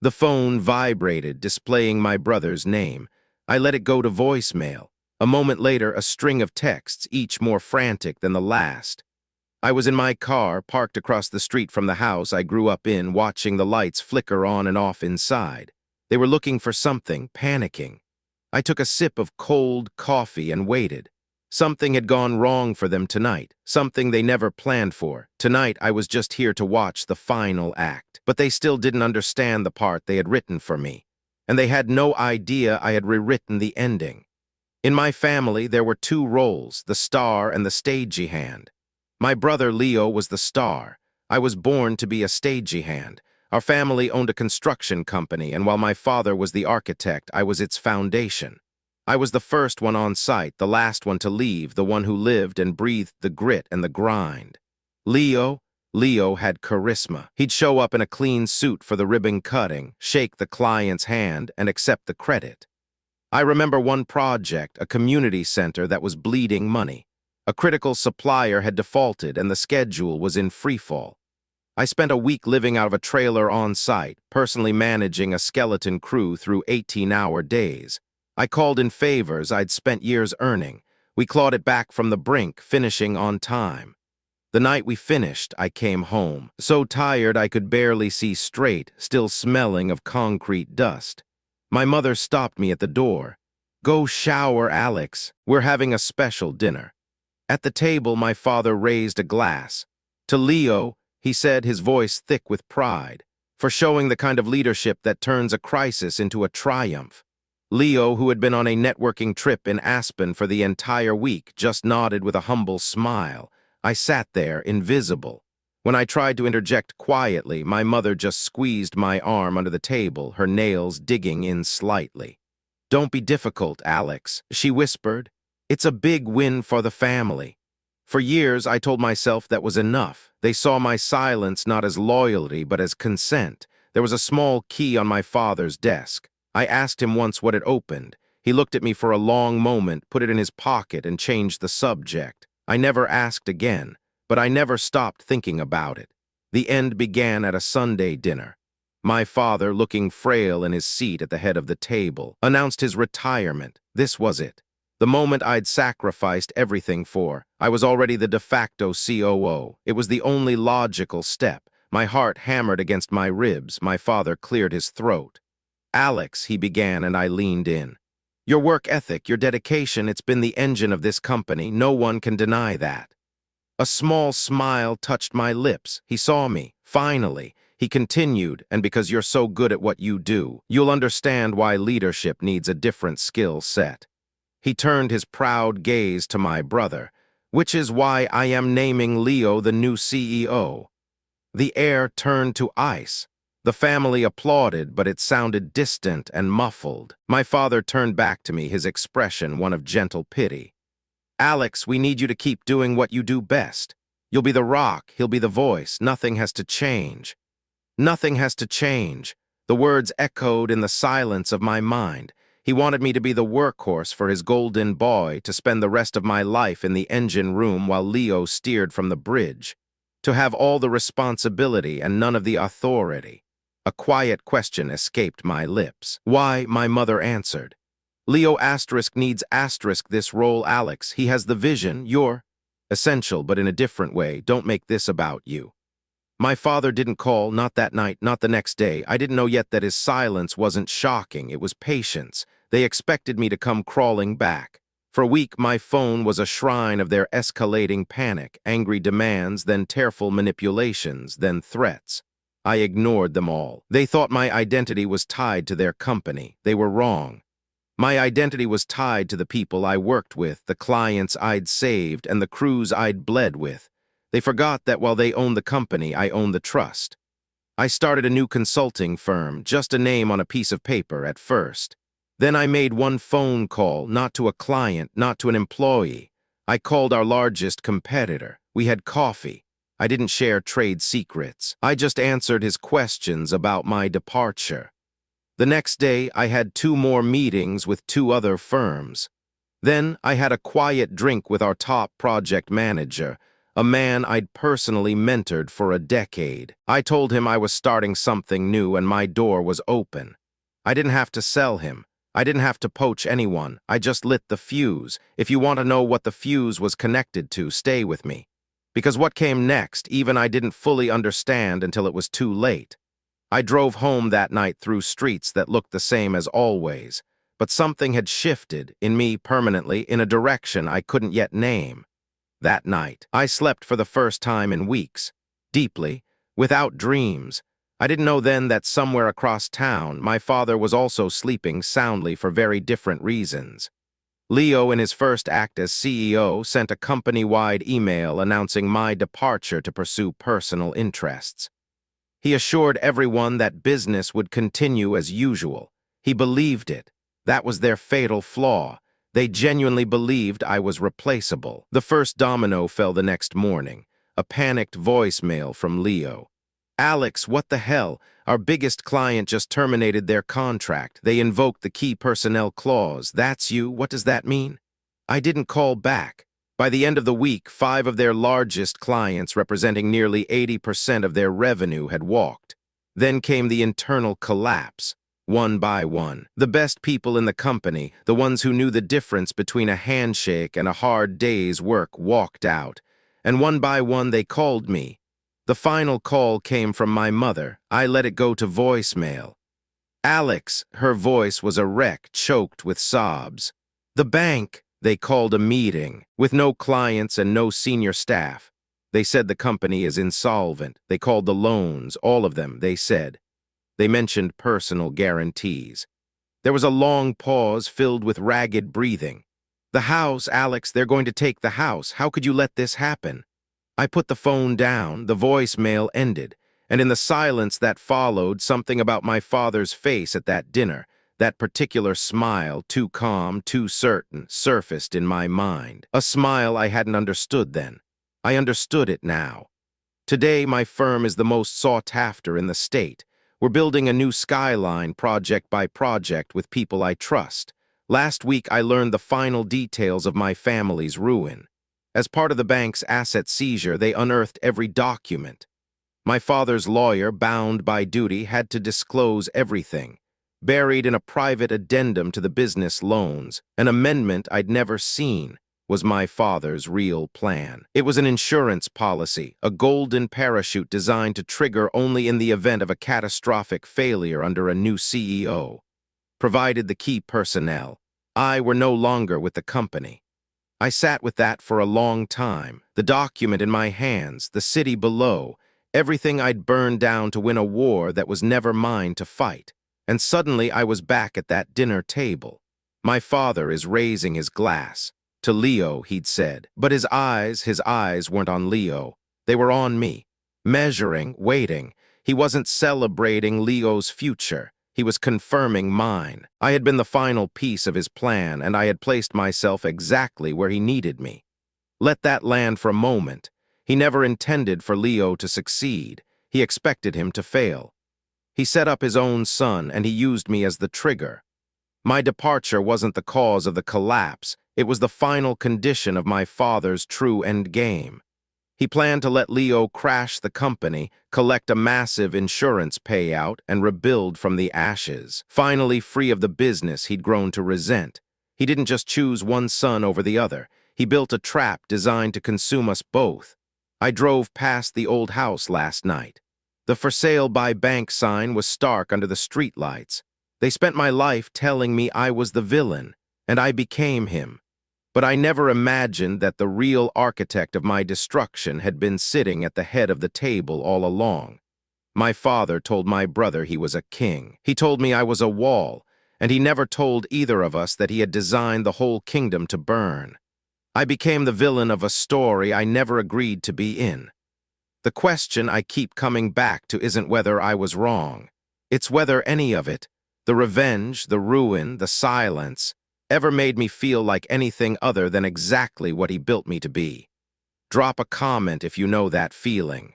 The phone vibrated, displaying my brother's name. I let it go to voicemail. A moment later, a string of texts, each more frantic than the last. I was in my car, parked across the street from the house I grew up in, watching the lights flicker on and off inside. They were looking for something, panicking. I took a sip of cold coffee and waited. Something had gone wrong for them tonight, something they never planned for. Tonight, I was just here to watch the final act. But they still didn't understand the part they had written for me. And they had no idea I had rewritten the ending. In my family, there were two roles, the star and the stagey hand. My brother Leo was the star. I was born to be a stagey hand. Our family owned a construction company, and while my father was the architect, I was its foundation. I was the first one on site, the last one to leave, the one who lived and breathed the grit and the grind. Leo had charisma. He'd show up in a clean suit for the ribbon cutting, shake the client's hand, and accept the credit. I remember one project, a community center that was bleeding money. A critical supplier had defaulted and the schedule was in freefall. I spent a week living out of a trailer on site, personally managing a skeleton crew through 18-hour days. I called in favors I'd spent years earning. We clawed it back from the brink, finishing on time. The night we finished, I came home, so tired I could barely see straight, still smelling of concrete dust. My mother stopped me at the door. "Go shower, Alex. We're having a special dinner." At the table, my father raised a glass. To Leo, he said, his voice thick with pride, for showing the kind of leadership that turns a crisis into a triumph. Leo, who had been on a networking trip in Aspen for the entire week, just nodded with a humble smile. I sat there, invisible. When I tried to interject quietly, my mother just squeezed my arm under the table, her nails digging in slightly. "Don't be difficult, Alex," she whispered. "It's a big win for the family." For years, I told myself that was enough. They saw my silence not as loyalty, but as consent. There was a small key on my father's desk. I asked him once what it opened. He looked at me for a long moment, put it in his pocket, and changed the subject. I never asked again, but I never stopped thinking about it. The end began at a Sunday dinner. My father, looking frail in his seat at the head of the table, announced his retirement. This was it. The moment I'd sacrificed everything for. I was already the de facto COO. It was the only logical step. My heart hammered against my ribs. My father cleared his throat. "Alex," he began, and I leaned in. "Your work ethic, your dedication, it's been the engine of this company. No one can deny that." A small smile touched my lips. He saw me. Finally, he continued, "And because you're so good at what you do, you'll understand why leadership needs a different skill set." He turned his proud gaze to my brother, "Which is why I am naming Leo the new CEO." The air turned to ice. The family applauded, but it sounded distant and muffled. My father turned back to me, his expression one of gentle pity. "Alex, we need you to keep doing what you do best. You'll be the rock, he'll be the voice. Nothing has to change." Nothing has to change. The words echoed in the silence of my mind. He wanted me to be the workhorse for his golden boy, to spend the rest of my life in the engine room while Leo steered from the bridge. To have all the responsibility and none of the authority. A quiet question escaped my lips. "Why?" my mother answered. "Leo asterisk needs asterisk this role, Alex. He has the vision. You're essential, but in a different way. Don't make this about you." My father didn't call, not that night, not the next day. I didn't know yet that his silence wasn't shocking. It was patience. They expected me to come crawling back. For a week, my phone was a shrine of their escalating panic, angry demands, then tearful manipulations, then threats. I ignored them all. They thought my identity was tied to their company. They were wrong. My identity was tied to the people I worked with, the clients I'd saved, and the crews I'd bled with. They forgot that while they owned the company, I owned the trust. I started a new consulting firm, just a name on a piece of paper at first. Then I made one phone call, not to a client, not to an employee. I called our largest competitor. We had coffee. I didn't share trade secrets. I just answered his questions about my departure. The next day, I had 2 more meetings with 2 other firms. Then I had a quiet drink with our top project manager, a man I'd personally mentored for a decade. I told him I was starting something new and my door was open. I didn't have to sell him. I didn't have to poach anyone. I just lit the fuse. If you want to know what the fuse was connected to, stay with me. Because what came next, even I didn't fully understand until it was too late. I drove home that night through streets that looked the same as always, but something had shifted in me permanently in a direction I couldn't yet name. That night, I slept for the first time in weeks, deeply, without dreams. I didn't know then that somewhere across town, my father was also sleeping soundly for very different reasons. Leo, in his first act as CEO, sent a company-wide email announcing my departure to pursue personal interests. He assured everyone that business would continue as usual. He believed it. That was their fatal flaw. They genuinely believed I was replaceable. The first domino fell the next morning, a panicked voicemail from Leo. "Alex, what the hell? Our biggest client just terminated their contract. They invoked the key personnel clause. That's you? What does that mean?" I didn't call back. By the end of the week, 5 of their largest clients, representing nearly 80% of their revenue, had walked. Then came the internal collapse. One by one, the best people in the company, the ones who knew the difference between a handshake and a hard day's work, walked out. And one by one they called me. The final call came from my mother. I let it go to voicemail. "Alex," her voice was a wreck, choked with sobs. "The bank." They called a meeting, with no clients and no senior staff. They said the company is insolvent. They called the loans, all of them, they said. They mentioned personal guarantees. There was a long pause filled with ragged breathing. "The house, Alex, they're going to take the house. How could you let this happen?" I put the phone down, the voicemail ended, and in the silence that followed, something about my father's face at that dinner, that particular smile, too calm, too certain, surfaced in my mind. A smile I hadn't understood then. I understood it now. Today, my firm is the most sought after in the state. We're building a new skyline project by project with people I trust. Last week, I learned the final details of my family's ruin. As part of the bank's asset seizure, they unearthed every document. My father's lawyer, bound by duty, had to disclose everything. Buried in a private addendum to the business loans, an amendment I'd never seen, was my father's real plan. It was an insurance policy, a golden parachute designed to trigger only in the event of a catastrophic failure under a new CEO. Provided the key personnel, I were no longer with the company. I sat with that for a long time, the document in my hands, the city below, everything I'd burned down to win a war that was never mine to fight. And suddenly I was back at that dinner table. "My father is raising his glass." To Leo, he'd said. But his eyes weren't on Leo. They were on me. Measuring, waiting. He wasn't celebrating Leo's future. He was confirming mine. I had been the final piece of his plan, and I had placed myself exactly where he needed me. Let that land for a moment. He never intended for Leo to succeed. He expected him to fail. He set up his own son, and he used me as the trigger. My departure wasn't the cause of the collapse. It was the final condition of my father's true endgame. He planned to let Leo crash the company, collect a massive insurance payout, and rebuild from the ashes. Finally free of the business he'd grown to resent. He didn't just choose one son over the other. He built a trap designed to consume us both. I drove past the old house last night. The "For Sale by Bank" sign was stark under the streetlights. They spent my life telling me I was the villain, and I became him. But I never imagined that the real architect of my destruction had been sitting at the head of the table all along. My father told my brother he was a king. He told me I was a wall, and he never told either of us that he had designed the whole kingdom to burn. I became the villain of a story I never agreed to be in. The question I keep coming back to isn't whether I was wrong. It's whether any of it, the revenge, the ruin, the silence, ever made me feel like anything other than exactly what he built me to be. Drop a comment if you know that feeling.